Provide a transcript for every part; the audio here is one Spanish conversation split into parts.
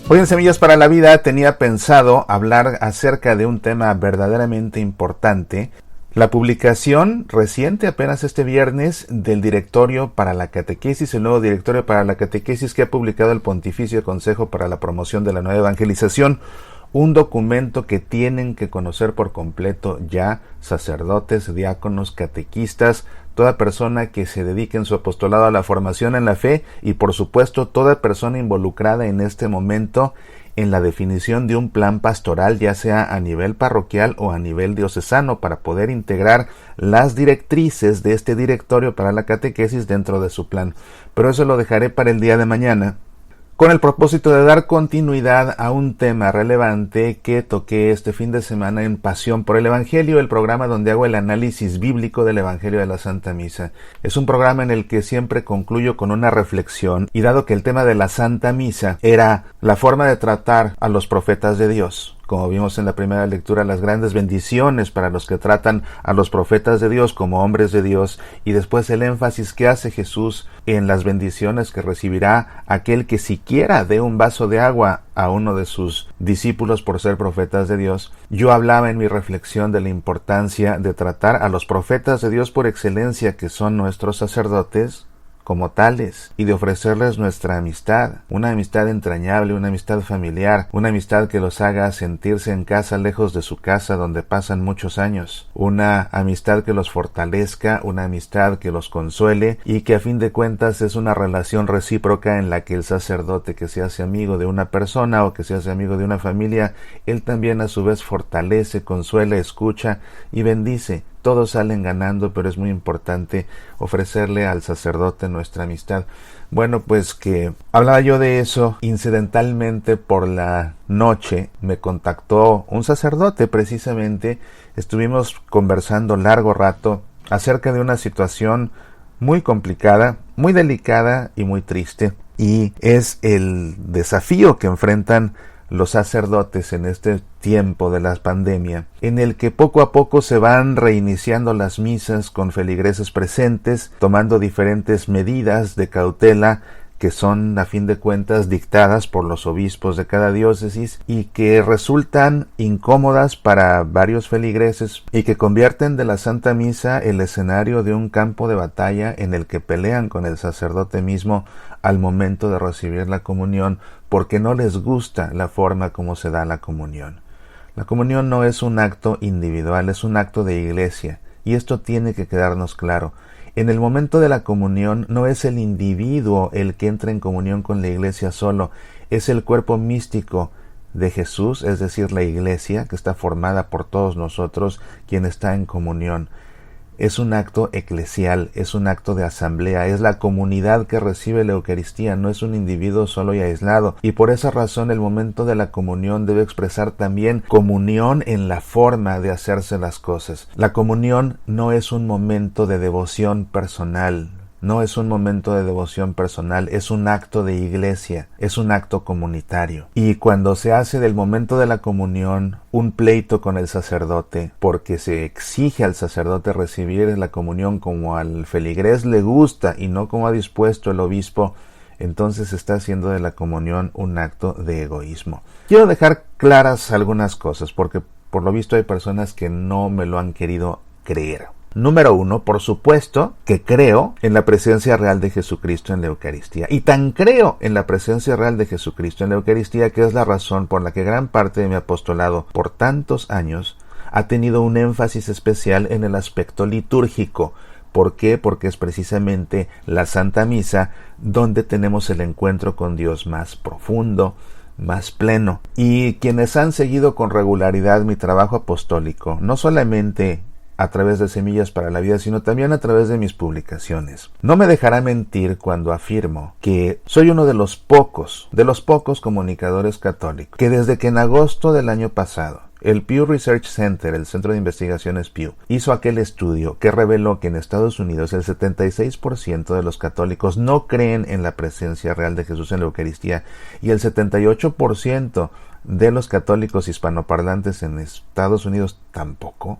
Hoy en Semillas para la Vida tenía pensado hablar acerca de un tema verdaderamente importante. La publicación reciente, apenas este viernes, del Directorio para la Catequesis, el nuevo Directorio para la Catequesis que ha publicado el Pontificio Consejo para la Promoción de la Nueva Evangelización, un documento que tienen que conocer por completo ya sacerdotes, diáconos, catequistas, toda persona que se dedique en su apostolado a la formación en la fe y por supuesto toda persona involucrada en este momento en la definición de un plan pastoral, ya sea a nivel parroquial o a nivel diocesano, para poder integrar las directrices de este directorio para la catequesis dentro de su plan. Pero eso lo dejaré para el día de mañana, con el propósito de dar continuidad a un tema relevante que toqué este fin de semana en Pasión por el Evangelio, el programa donde hago el análisis bíblico del Evangelio de la Santa Misa. Es un programa en el que siempre concluyo con una reflexión, y dado que el tema de la Santa Misa era la forma de tratar a los profetas de Dios, como vimos en la primera lectura, las grandes bendiciones para los que tratan a los profetas de Dios como hombres de Dios, y después el énfasis que hace Jesús en las bendiciones que recibirá aquel que siquiera dé un vaso de agua a uno de sus discípulos por ser profetas de Dios. Yo hablaba en mi reflexión de la importancia de tratar a los profetas de Dios por excelencia, que son nuestros sacerdotes, como tales, y de ofrecerles nuestra amistad, una amistad entrañable, una amistad familiar, una amistad que los haga sentirse en casa lejos de su casa donde pasan muchos años, una amistad que los fortalezca, una amistad que los consuele y que a fin de cuentas es una relación recíproca en la que el sacerdote que se hace amigo de una persona o que se hace amigo de una familia, él también a su vez fortalece, consuela, escucha y bendice. Todos salen ganando, pero es muy importante ofrecerle al sacerdote nuestra amistad. Bueno, pues que hablaba yo de eso, incidentalmente por la noche me contactó un sacerdote precisamente, estuvimos conversando largo rato acerca de una situación muy complicada, muy delicada y muy triste, y es el desafío que enfrentan los sacerdotes en este tiempo de la pandemia, en el que poco a poco se van reiniciando las misas con feligreses presentes, tomando diferentes medidas de cautela que son a fin de cuentas dictadas por los obispos de cada diócesis y que resultan incómodas para varios feligreses y que convierten de la Santa Misa el escenario de un campo de batalla en el que pelean con el sacerdote mismo al momento de recibir la comunión, porque no les gusta la forma como se da la comunión. La comunión no es un acto individual, es un acto de iglesia, y esto tiene que quedarnos claro. En el momento de la comunión no es el individuo el que entra en comunión con la iglesia solo, es el cuerpo místico de Jesús, es decir, la iglesia, que está formada por todos nosotros, quien está en comunión. Es un acto eclesial, es un acto de asamblea, es la comunidad que recibe la Eucaristía, no es un individuo solo y aislado, y por esa razón el momento de la comunión debe expresar también comunión en la forma de hacerse las cosas. La comunión no es un momento de devoción personal, no es un momento de devoción personal, es un acto de iglesia, es un acto comunitario. Y cuando se hace del momento de la comunión un pleito con el sacerdote, porque se exige al sacerdote recibir la comunión como al feligrés le gusta y no como ha dispuesto el obispo, entonces se está haciendo de la comunión un acto de egoísmo. Quiero dejar claras algunas cosas, porque por lo visto hay personas que no me lo han querido creer. Número 1, por supuesto que creo en la presencia real de Jesucristo en la Eucaristía. Y tan creo en la presencia real de Jesucristo en la Eucaristía que es la razón por la que gran parte de mi apostolado por tantos años ha tenido un énfasis especial en el aspecto litúrgico. ¿Por qué? Porque es precisamente la Santa Misa donde tenemos el encuentro con Dios más profundo, más pleno. Y quienes han seguido con regularidad mi trabajo apostólico, no solamente a través de Semillas para la Vida, sino también a través de mis publicaciones, no me dejará mentir cuando afirmo que soy uno de los pocos comunicadores católicos que desde que en agosto del año pasado el Pew Research Center, el Centro de Investigaciones Pew, hizo aquel estudio que reveló que en Estados Unidos el 76% de los católicos no creen en la presencia real de Jesús en la Eucaristía y el 78% de los católicos hispanoparlantes en Estados Unidos tampoco.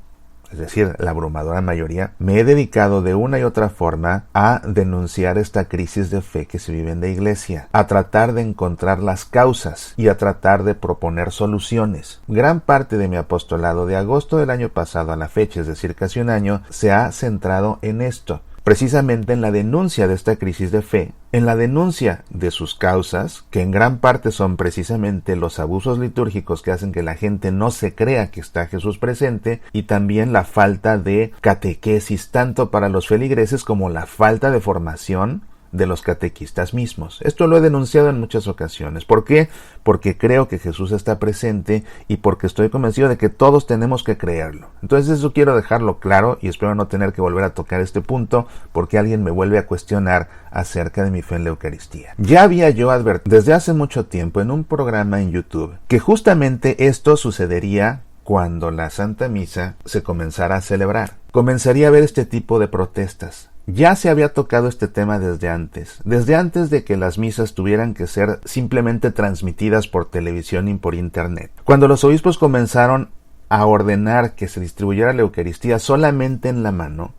es decir, la abrumadora mayoría, me he dedicado de una y otra forma a denunciar esta crisis de fe que se vive en la iglesia, a tratar de encontrar las causas y a tratar de proponer soluciones. Gran parte de mi apostolado de agosto del año pasado a la fecha, es decir, casi un año, se ha centrado en esto. Precisamente en la denuncia de esta crisis de fe, en la denuncia de sus causas, que en gran parte son precisamente los abusos litúrgicos que hacen que la gente no se crea que está Jesús presente, y también la falta de catequesis tanto para los feligreses como la falta de formación de los catequistas mismos. Esto lo he denunciado en muchas ocasiones. ¿Por qué? Porque creo que Jesús está presente y porque estoy convencido de que todos tenemos que creerlo. Entonces eso quiero dejarlo claro y espero no tener que volver a tocar este punto porque alguien me vuelve a cuestionar acerca de mi fe en la Eucaristía. Ya había yo advertido desde hace mucho tiempo en un programa en YouTube que justamente esto sucedería cuando la Santa Misa se comenzara a celebrar. Comenzaría a haber este tipo de protestas. Ya se había tocado este tema desde antes de que las misas tuvieran que ser simplemente transmitidas por televisión y por internet. Cuando los obispos comenzaron a ordenar que se distribuyera la Eucaristía solamente en la mano,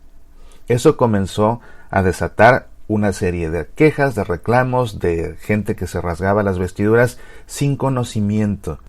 eso comenzó a desatar una serie de quejas, de reclamos, de gente que se rasgaba las vestiduras sin conocimiento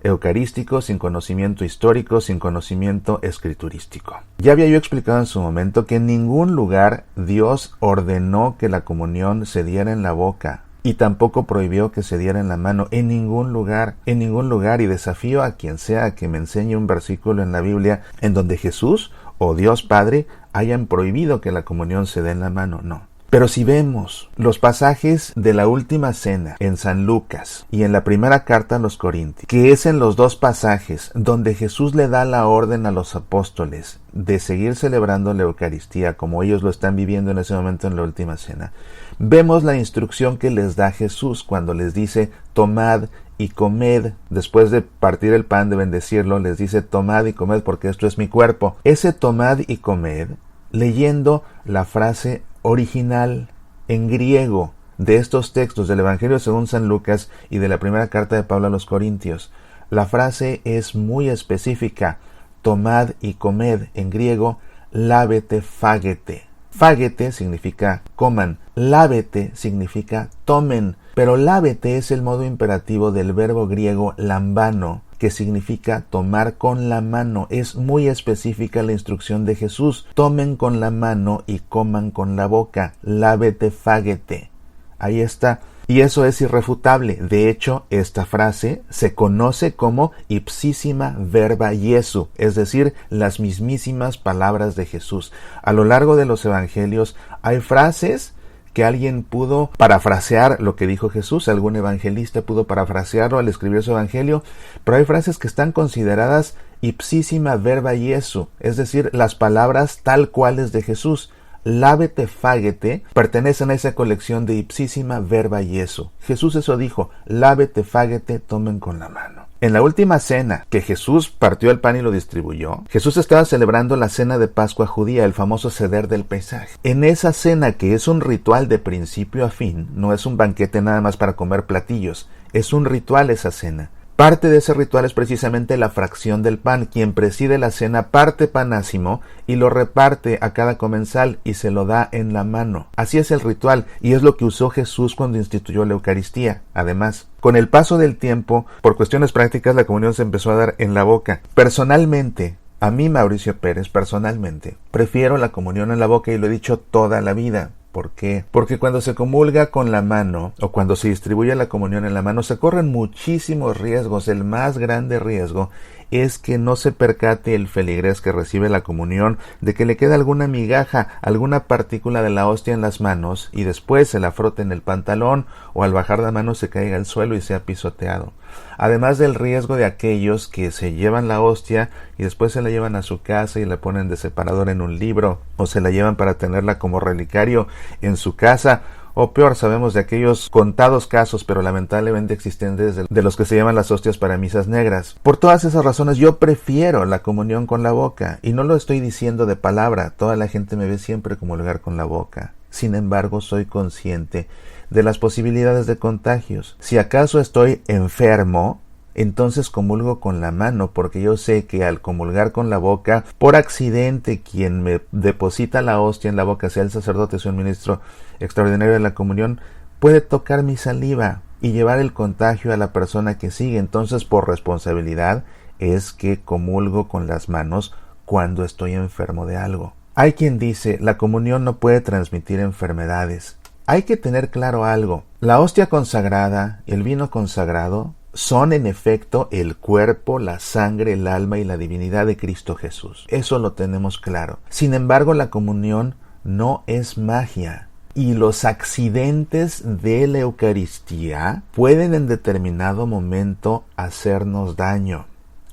eucarístico, sin conocimiento histórico, sin conocimiento escriturístico. Ya había yo explicado en su momento que en ningún lugar Dios ordenó que la comunión se diera en la boca y tampoco prohibió que se diera en la mano, en ningún lugar, y desafío a quien sea a que me enseñe un versículo en la Biblia en donde Jesús o Dios Padre hayan prohibido que la comunión se dé en la mano, no. Pero si vemos los pasajes de la última cena en San Lucas y en la primera carta a los Corintios, que es en los dos pasajes donde Jesús le da la orden a los apóstoles de seguir celebrando la Eucaristía como ellos lo están viviendo en ese momento en la última cena, vemos la instrucción que les da Jesús cuando les dice tomad y comed. Después de partir el pan, de bendecirlo, les dice tomad y comed porque esto es mi cuerpo. Ese tomad y comed, leyendo la frase original en griego de estos textos del Evangelio según San Lucas y de la primera carta de Pablo a los Corintios, la frase es muy específica. Tomad y comed, en griego, lábete fágete. Fágete significa coman, lábete significa tomen, pero lábete es el modo imperativo del verbo griego lambano, que significa tomar con la mano. Es muy específica la instrucción de Jesús. Tomen con la mano y coman con la boca. Lábete fágete. Ahí está. Y eso es irrefutable. De hecho, esta frase se conoce como ipsísima verba Iesu, es decir, las mismísimas palabras de Jesús. A lo largo de los evangelios hay frases que alguien pudo parafrasear lo que dijo Jesús, algún evangelista pudo parafrasearlo al escribir su evangelio, pero hay frases que están consideradas ipsísima verba Iesu, es decir, las palabras tal cuales de Jesús. Lábete fágete pertenecen a esa colección de ipsísima verba Iesu. Jesús eso dijo, lábete fágete, tomen con la mano. En la última cena que Jesús partió el pan y lo distribuyó, Jesús estaba celebrando la cena de Pascua judía, el famoso Seder del Pesaj. En esa cena, que es un ritual de principio a fin, no es un banquete nada más para comer platillos, es un ritual esa cena. Parte de ese ritual es precisamente la fracción del pan. Quien preside la cena parte panásimo y lo reparte a cada comensal y se lo da en la mano. Así es el ritual y es lo que usó Jesús cuando instituyó la Eucaristía. Además, con el paso del tiempo, por cuestiones prácticas, la comunión se empezó a dar en la boca. Personalmente, a mí, Mauricio Pérez, personalmente, prefiero la comunión en la boca y lo he dicho toda la vida. ¿Por qué? Porque cuando se comulga con la mano o cuando se distribuye la comunión en la mano se corren muchísimos riesgos. El más grande riesgo es que no se percate el feligrés que recibe la comunión de que le queda alguna migaja, alguna partícula de la hostia en las manos y después se la frote en el pantalón o al bajar la mano se caiga al suelo y sea pisoteado. Además del riesgo de aquellos que se llevan la hostia y después se la llevan a su casa y la ponen de separador en un libro o se la llevan para tenerla como relicario en su casa. O peor, sabemos de aquellos contados casos, pero lamentablemente existentes, de los que se llaman las hostias para misas negras. Por todas esas razones yo prefiero la comunión con la boca, y no lo estoy diciendo de palabra, toda la gente me ve siempre comulgar con la boca. Sin embargo, soy consciente de las posibilidades de contagios. Si acaso estoy enfermo, entonces comulgo con la mano, porque yo sé que al comulgar con la boca, por accidente, quien me deposita la hostia en la boca, sea el sacerdote, sea un ministro extraordinario de la comunión, puede tocar mi saliva y llevar el contagio a la persona que sigue. Entonces, por responsabilidad, es que comulgo con las manos cuando estoy enfermo de algo. Hay quien dice, la comunión no puede transmitir enfermedades. Hay que tener claro algo. La hostia consagrada y el vino consagrado son en efecto el cuerpo, la sangre, el alma y la divinidad de Cristo Jesús. Eso lo tenemos claro. Sin embargo, la comunión no es magia. Y los accidentes de la Eucaristía pueden en determinado momento hacernos daño.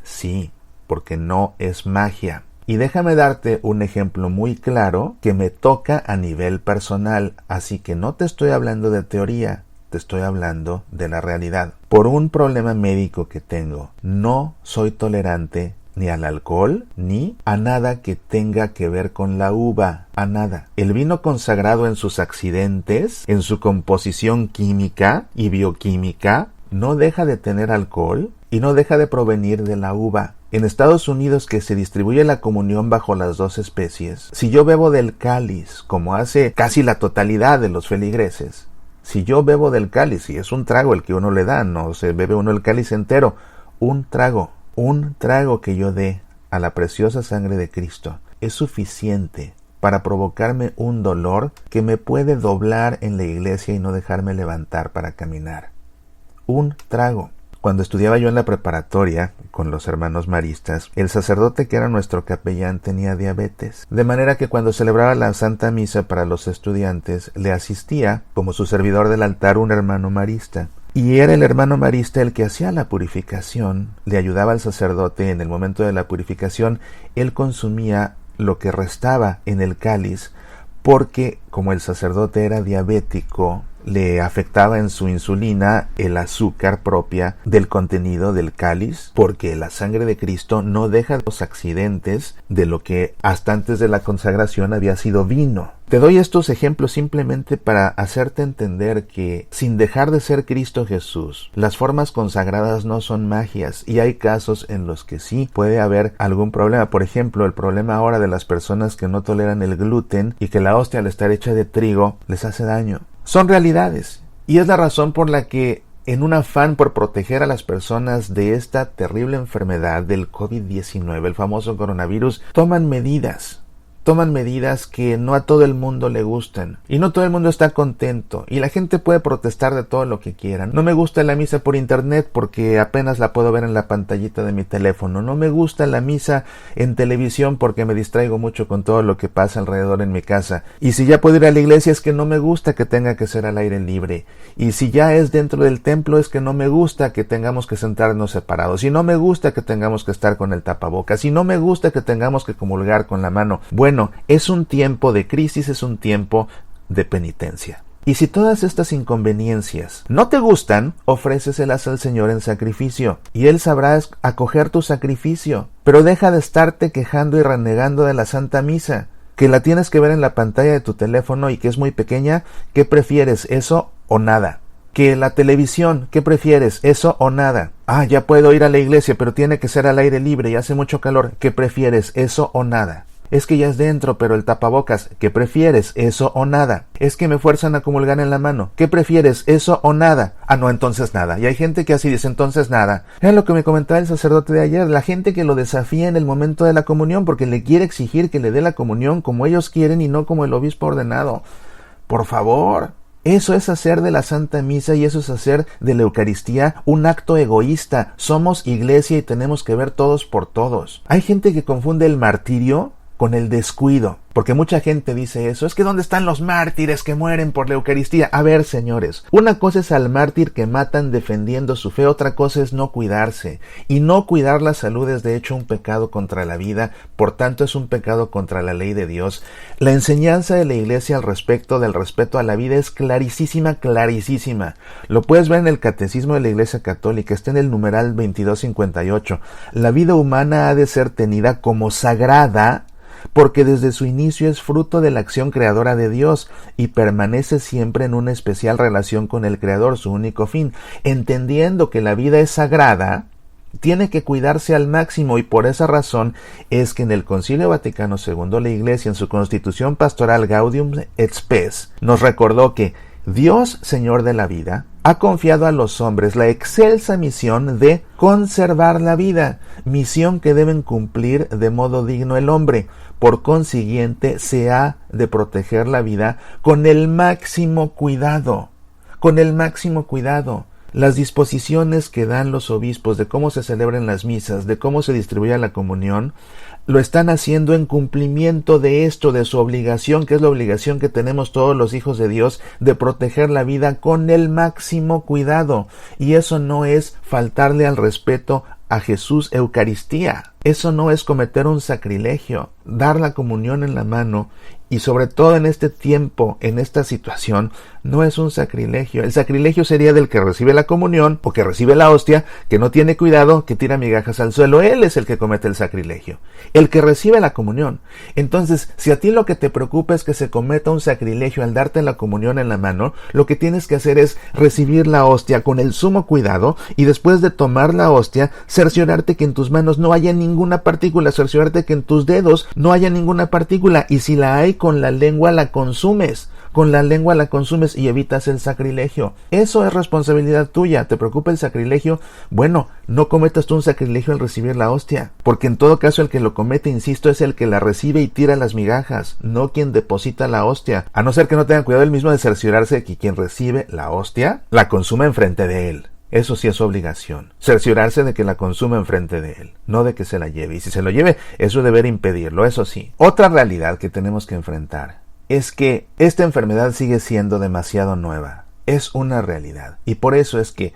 Sí, porque no es magia. Y déjame darte un ejemplo muy claro que me toca a nivel personal, así que no te estoy hablando de teoría, te estoy hablando de la realidad. Por un problema médico que tengo, no soy tolerante ni al alcohol, ni a nada que tenga que ver con la uva, a nada. El vino consagrado en sus accidentes, en su composición química y bioquímica, no deja de tener alcohol y no deja de provenir de la uva. En Estados Unidos, que se distribuye la comunión bajo las dos especies, si yo bebo del cáliz, como hace casi la totalidad de los feligreses, si yo bebo del cáliz, y es un trago el que uno le da, no se bebe uno el cáliz entero, un trago que yo dé a la preciosa sangre de Cristo es suficiente para provocarme un dolor que me puede doblar en la iglesia y no dejarme levantar para caminar. Un trago. Cuando estudiaba yo en la preparatoria con los hermanos maristas, el sacerdote que era nuestro capellán tenía diabetes, de manera que cuando celebraba la Santa Misa para los estudiantes, le asistía como su servidor del altar un hermano marista. Y era el hermano marista el que hacía la purificación, le ayudaba al sacerdote en el momento de la purificación, él consumía lo que restaba en el cáliz, porque como el sacerdote era diabético, le afectaba en su insulina el azúcar propia del contenido del cáliz, porque la sangre de Cristo no deja los accidentes de lo que hasta antes de la consagración había sido vino. Te doy estos ejemplos simplemente para hacerte entender que, sin dejar de ser Cristo Jesús, las formas consagradas no son magias, y hay casos en los que sí puede haber algún problema. Por ejemplo, el problema ahora de las personas que no toleran el gluten y que la hostia, al estar hecha de trigo, les hace daño. Son realidades, y es la razón por la que, en un afán por proteger a las personas de esta terrible enfermedad del COVID-19, el famoso coronavirus, toman medidas que no a todo el mundo le gustan, y no todo el mundo está contento, y la gente puede protestar de todo lo que quieran. No me gusta la misa por internet porque apenas la puedo ver en la pantallita de mi teléfono. No me gusta la misa en televisión porque me distraigo mucho con todo lo que pasa alrededor en mi casa. Y si ya puedo ir a la iglesia es que no me gusta que tenga que ser al aire libre. Y si ya es dentro del templo es que no me gusta que tengamos que sentarnos separados. Y no me gusta que tengamos que estar con el tapabocas. Y no me gusta que tengamos que comulgar con la mano. Bueno, es un tiempo de crisis, es un tiempo de penitencia. Y si todas estas inconveniencias no te gustan, ofréceselas al Señor en sacrificio, y Él sabrá acoger tu sacrificio. Pero deja de estarte quejando y renegando de la Santa Misa, que la tienes que ver en la pantalla de tu teléfono y que es muy pequeña. ¿Qué prefieres, eso o nada? Que la televisión, ¿qué prefieres, eso o nada? Ya puedo ir a la iglesia, pero tiene que ser al aire libre y hace mucho calor. ¿Qué prefieres, eso o nada? Es que ya es dentro, pero el tapabocas, ¿qué prefieres, eso o nada? Es que me fuerzan a comulgar en la mano, ¿qué prefieres, eso o nada? No, entonces nada. Y hay gente que así dice, entonces nada. Es lo que me comentaba el sacerdote de ayer, la gente que lo desafía en el momento de la comunión porque le quiere exigir que le dé la comunión como ellos quieren y no como el obispo ordenado. Por favor. Eso es hacer de la Santa Misa y eso es hacer de la Eucaristía un acto egoísta. Somos iglesia y tenemos que ver todos por todos. Hay gente que confunde el martirio con el descuido, porque mucha gente dice eso, es que ¿dónde están los mártires que mueren por la Eucaristía? A ver, señores, una cosa es al mártir que matan defendiendo su fe, otra cosa es no cuidarse, y no cuidar la salud es de hecho un pecado contra la vida, por tanto es un pecado contra la ley de Dios. La enseñanza de la Iglesia al respecto del respeto a la vida es clarísima, lo puedes ver en el Catecismo de la Iglesia Católica, está en el numeral 2258, la vida humana ha de ser tenida como sagrada, porque desde su inicio es fruto de la acción creadora de Dios y permanece siempre en una especial relación con el Creador, su único fin. Entendiendo que la vida es sagrada, tiene que cuidarse al máximo, y por esa razón es que en el Concilio Vaticano II la Iglesia, en su Constitución Pastoral Gaudium et Spes, nos recordó que Dios, Señor de la vida, ha confiado a los hombres la excelsa misión de conservar la vida, misión que deben cumplir de modo digno el hombre. Por consiguiente, se ha de proteger la vida con el máximo cuidado, Las disposiciones que dan los obispos de cómo se celebran las misas, de cómo se distribuye la comunión, lo están haciendo en cumplimiento de esto, de su obligación, que es la obligación que tenemos todos los hijos de Dios, de proteger la vida con el máximo cuidado. Y eso no es faltarle al respeto a Jesús Eucaristía. Eso no es cometer un sacrilegio. Dar la comunión en la mano, y sobre todo en este tiempo, en esta situación, no es un sacrilegio. El sacrilegio sería del que recibe la comunión o que recibe la hostia, que no tiene cuidado, que tira migajas al suelo. Él es el que comete el sacrilegio, el que recibe la comunión. Entonces, si a ti lo que te preocupa es que se cometa un sacrilegio al darte la comunión en la mano, lo que tienes que hacer es recibir la hostia con el sumo cuidado, y después de tomar la hostia, cerciorarte que en tus manos no haya ninguna partícula, cerciorarte que en tus dedos no haya ninguna partícula, y si la hay, con la lengua la consumes. Y evitas el sacrilegio. Eso es responsabilidad tuya. ¿Te preocupa el sacrilegio? Bueno, no cometas tú un sacrilegio al recibir la hostia, porque en todo caso el que lo comete, insisto, es el que la recibe y tira las migajas, no quien deposita la hostia, a no ser que no tenga cuidado él mismo de cerciorarse de que quien recibe la hostia la consuma enfrente de él. Eso sí es su obligación, cerciorarse de que la consuma enfrente de él, no de que se la lleve. Y si se lo lleve, es su deber impedirlo, eso sí. Otra realidad que tenemos que enfrentar es que esta enfermedad sigue siendo demasiado nueva. Es una realidad. Y por eso es que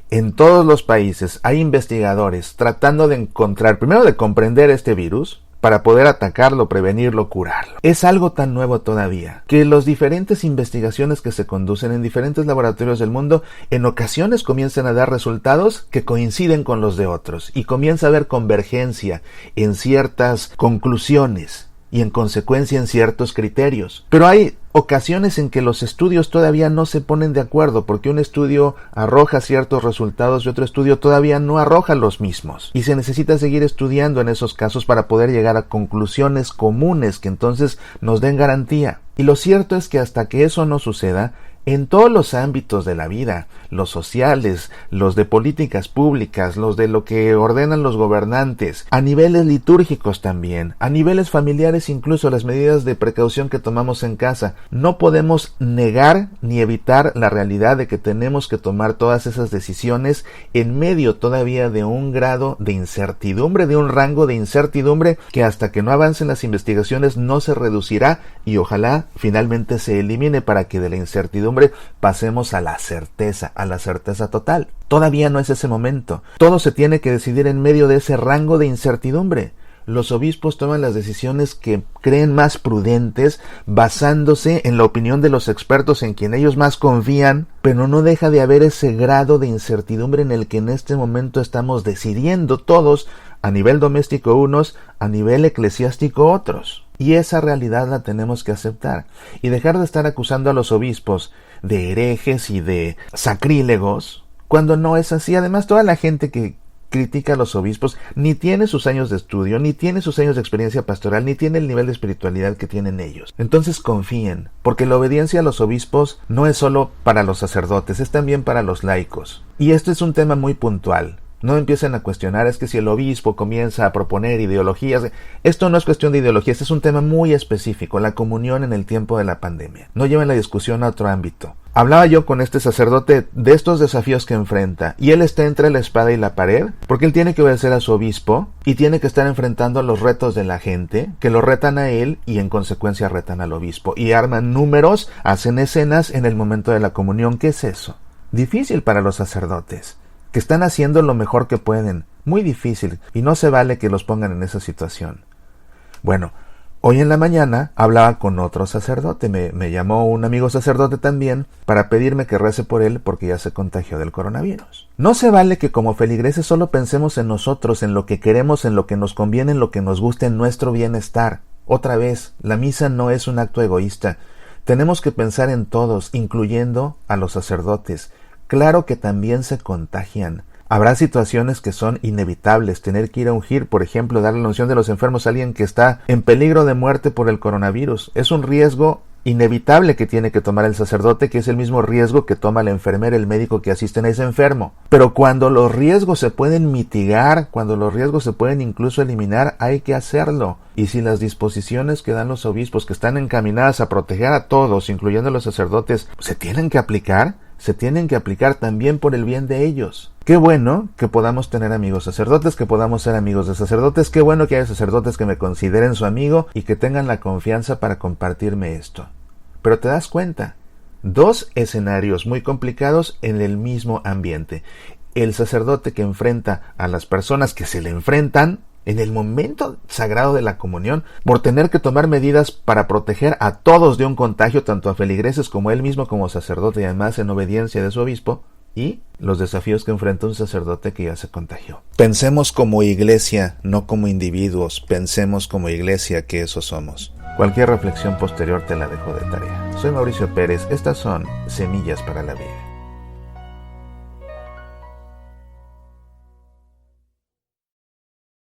en todos los países hay investigadores tratando de encontrar, primero de comprender este virus, para poder atacarlo, prevenirlo, curarlo. Es algo tan nuevo todavía, que las diferentes investigaciones que se conducen en diferentes laboratorios del mundo, en ocasiones comienzan a dar resultados que coinciden con los de otros, y comienza a haber convergencia en ciertas conclusiones, y en consecuencia en ciertos criterios. Pero hay ocasiones en que los estudios todavía no se ponen de acuerdo, porque un estudio arroja ciertos resultados y otro estudio todavía no arroja los mismos. Y se necesita seguir estudiando en esos casos para poder llegar a conclusiones comunes que entonces nos den garantía. Y lo cierto es que hasta que eso no suceda, en todos los ámbitos de la vida, los sociales, los de políticas públicas, los de lo que ordenan los gobernantes, a niveles litúrgicos también, a niveles familiares, incluso las medidas de precaución que tomamos en casa, no podemos negar ni evitar la realidad de que tenemos que tomar todas esas decisiones en medio todavía de un grado de incertidumbre, de un rango de incertidumbre que hasta que no avancen las investigaciones no se reducirá, y ojalá finalmente se elimine para que de la incertidumbre pasemos a la certeza total. Todavía no es ese momento. Todo se tiene que decidir en medio de ese rango de incertidumbre. Los obispos toman las decisiones que creen más prudentes, basándose en la opinión de los expertos en quien ellos más confían, pero no deja de haber ese grado de incertidumbre en el que en este momento estamos decidiendo todos, a nivel doméstico unos, a nivel eclesiástico otros. Y esa realidad la tenemos que aceptar y dejar de estar acusando a los obispos de herejes y de sacrílegos, cuando no es así. Además, toda la gente que critica a los obispos ni tiene sus años de estudio, ni tiene sus años de experiencia pastoral, ni tiene el nivel de espiritualidad que tienen ellos. Entonces confíen, porque la obediencia a los obispos no es solo para los sacerdotes, es también para los laicos. Y este es un tema muy puntual. No empiecen a cuestionar, es que si el obispo comienza a proponer ideologías, esto no es cuestión de ideologías, es un tema muy específico, la comunión en el tiempo de la pandemia. No lleven la discusión a otro ámbito. Hablaba yo con este sacerdote de estos desafíos que enfrenta, y él está entre la espada y la pared, porque él tiene que obedecer a su obispo, y tiene que estar enfrentando los retos de la gente, que lo retan a él, y en consecuencia retan al obispo, y arman números, hacen escenas en el momento de la comunión. ¿Qué es eso? Difícil para los sacerdotes, que están haciendo lo mejor que pueden, muy difícil, y no se vale que los pongan en esa situación. Bueno, hoy en la mañana hablaba con otro sacerdote, me llamó un amigo sacerdote también para pedirme que rece por él porque ya se contagió del coronavirus. No se vale que como feligreses solo pensemos en nosotros, en lo que queremos, en lo que nos conviene, en lo que nos guste, en nuestro bienestar. Otra vez, la misa no es un acto egoísta. Tenemos que pensar en todos, incluyendo a los sacerdotes. Claro que también se contagian, Habrá situaciones que son inevitables, tener que ir a ungir, por ejemplo, darle la unción de los enfermos a alguien que está en peligro de muerte por el coronavirus. Es un riesgo inevitable que tiene que tomar el sacerdote, que es el mismo riesgo que toma la enfermera, el médico que asisten a ese enfermo. Pero cuando los riesgos se pueden mitigar, cuando los riesgos se pueden incluso eliminar, hay que hacerlo. Y si las disposiciones que dan los obispos, que están encaminadas a proteger a todos, incluyendo a los sacerdotes, se tienen que aplicar también por el bien de ellos. Qué bueno que podamos tener amigos sacerdotes, que podamos ser amigos de sacerdotes. Qué bueno que haya sacerdotes que me consideren su amigo y que tengan la confianza para compartirme esto. Pero te das cuenta, 2 escenarios muy complicados en el mismo ambiente. El sacerdote que enfrenta a las personas que se le enfrentan en el momento sagrado de la comunión, por tener que tomar medidas para proteger a todos de un contagio, tanto a feligreses como a él mismo como sacerdote, y además en obediencia de su obispo, y los desafíos que enfrenta un sacerdote que ya se contagió. Pensemos como iglesia, no como individuos. Pensemos como iglesia, que eso somos. Cualquier reflexión posterior te la dejo de tarea. Soy Mauricio Pérez. Estas son Semillas para la Vida.